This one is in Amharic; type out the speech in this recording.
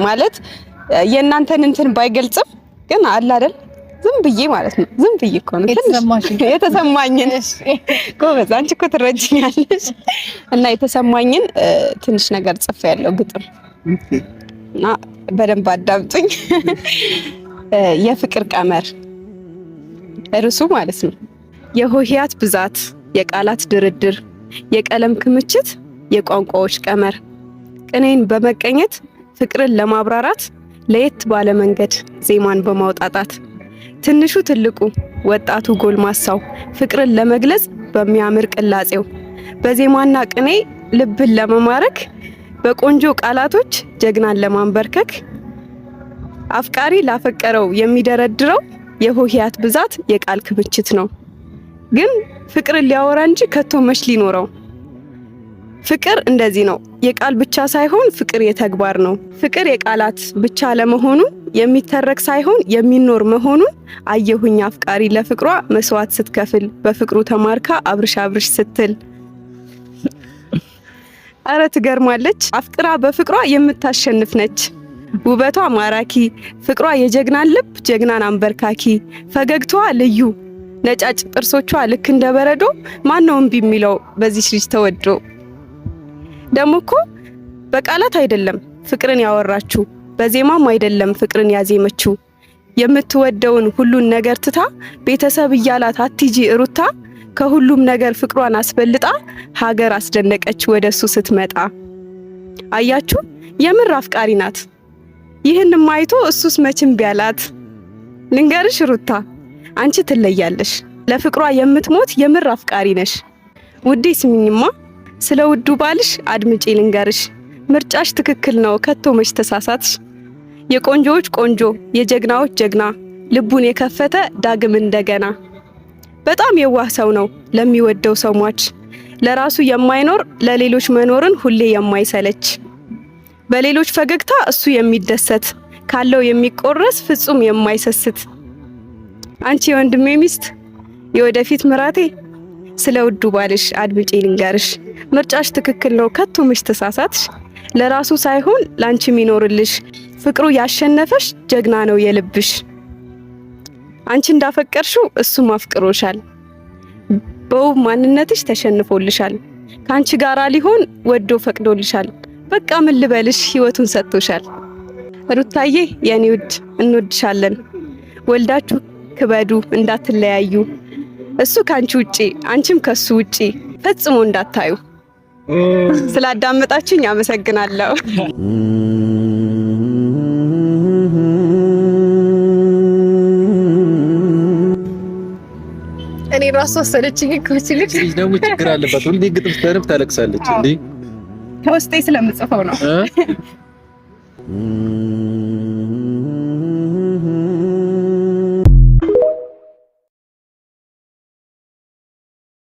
ማለት የእናንተን እንትን ባይገልጽም ግን አለ አይደል ዝም ብዬ ማለት ነው ዝም ብዬ እኮ ነው የተሰማኝን ጎበዝ አንቺ እኮ ትረጅኛለሽ እና የተሰማኝን ትንሽ ነገር ጽፌያለሁ ግጥም እና በደንብ አዳምጡኝ የፍቅር ቀመር ርዕሱ ማለት ነው የሆሄያት ብዛት የቃላት ድርድር የቀለም ክምችት የቋንቋዎች ቀመር ቅኔን በመቀኘት ፍቅርን ለማብራራት ለየት ባለ መንገድ ዜማን በማውጣጣት ትንሹ ትልቁ ወጣቱ ጎልማሳው ፍቅርን ለመግለጽ በሚያምር ቅላጼው በዜማና ቅኔ ልብን ለመማረክ በቆንጆ ቃላቶች ጀግናን ለማንበርከክ አፍቃሪ ላፈቀረው የሚደረድረው የሆሄያት ብዛት የቃል ክምችት ነው። ግን ፍቅርን ሊያወራ እንጂ ከቶ መች ሊኖረው ፍቅር እንደዚህ ነው የቃል ብቻ ሳይሆን ፍቅር የተግባር ነው። ፍቅር የቃላት ብቻ ለመሆኑ የሚተረክ ሳይሆን የሚኖር መሆኑን አየሁኝ አፍቃሪ ለፍቅሯ መስዋዕት ስትከፍል በፍቅሩ ተማርካ አብርሽ ስትል አረ ትገርማለች አፍቅራ በፍቅሯ የምታሸንፍ ነች ውበቷ ማራኪ ፍቅሯ የጀግናን ልብ ጀግናን አንበርካኪ ፈገግታዋ ልዩ ነጫጭ ጥርሶቿ ልክ እንደ በረዶ ማነው እምቢ የሚለው በዚህ ልጅ ተወዶ ደሞኮ በቃላት አይደለም ፍቅርን ያወራችሁ በዜማም አይደለም ፍቅርን ያዜመችው የምትወደውን ሁሉን ነገር ትታ ቤተሰብ እያላት አትጂ ሩታ ከሁሉም ነገር ፍቅሯን አስፈልጣ ሀገር አስደነቀች ወደሱ ስትመጣ አያችሁ የምር አፍቃሪ ናት ይህን ማይቶ እሱስ መቼም ቢያላት ልንገርሽ ሩታ አንቺ ትለያለሽ ለፍቅሯ የምትሞት የምር አፍቃሪ ነሽ ውዴ ስሚኝማ ስለ ውዱ ባልሽ አድምጪ ልንገርሽ ምርጫሽ ትክክል ነው ከቶ መች ተሳሳትሽ የቆንጆዎች ቆንጆ የጀግናዎች ጀግና ልቡን የከፈተ ዳግም እንደገና በጣም የዋህ ሰው ነው ለሚወደው ሰው ሟች ለራሱ የማይኖር ለሌሎች መኖርን ሁሌ የማይሰለች በሌሎች ፈገግታ እሱ የሚደሰት ካለው የሚቆረስ ፍጹም የማይሰስት አንቺ የወንድሜ ሚስት የወደፊት ምራቴ ስለ ውዱ ባልሽ አድምጪ ልንገርሽ ምርጫሽ ትክክል ነው ከቶ መች ተሳሳትሽ ለራሱ ሳይሆን ላንቺ ሚኖርልሽ ፍቅሩ ያሸነፈሽ ጀግና ነው የልብሽ አንቺ እንዳፈቀርሽው እሱም አፍቅሮሻል በውብ ማንነትሽ ተሸንፎልሻል ካንቺ ጋራ ሊሆን ወዶ ፈቅዶልሻል በቃ ምን ልበልሽ ህይወቱን ሰጥቶሻል ሩታዬ የኔ ውድ እንወድሻለን ወልዳችሁ ክበዱ እንዳትለያዩ እሱ ካንቺ ውጪ አንቺም ከሱ ውጪ ፈጽሞ እንዳታዩ ስላዳመጣችሁኝ አመሰግናለሁ እኔ ራሱ ወሰደችኝ ኮችልክ ደግሞ ችግር አለበት ሁሌ ግጥም ስተርፍ ታለቅሳለች እንዴ ከውስጤ ስለምጽፈው ነው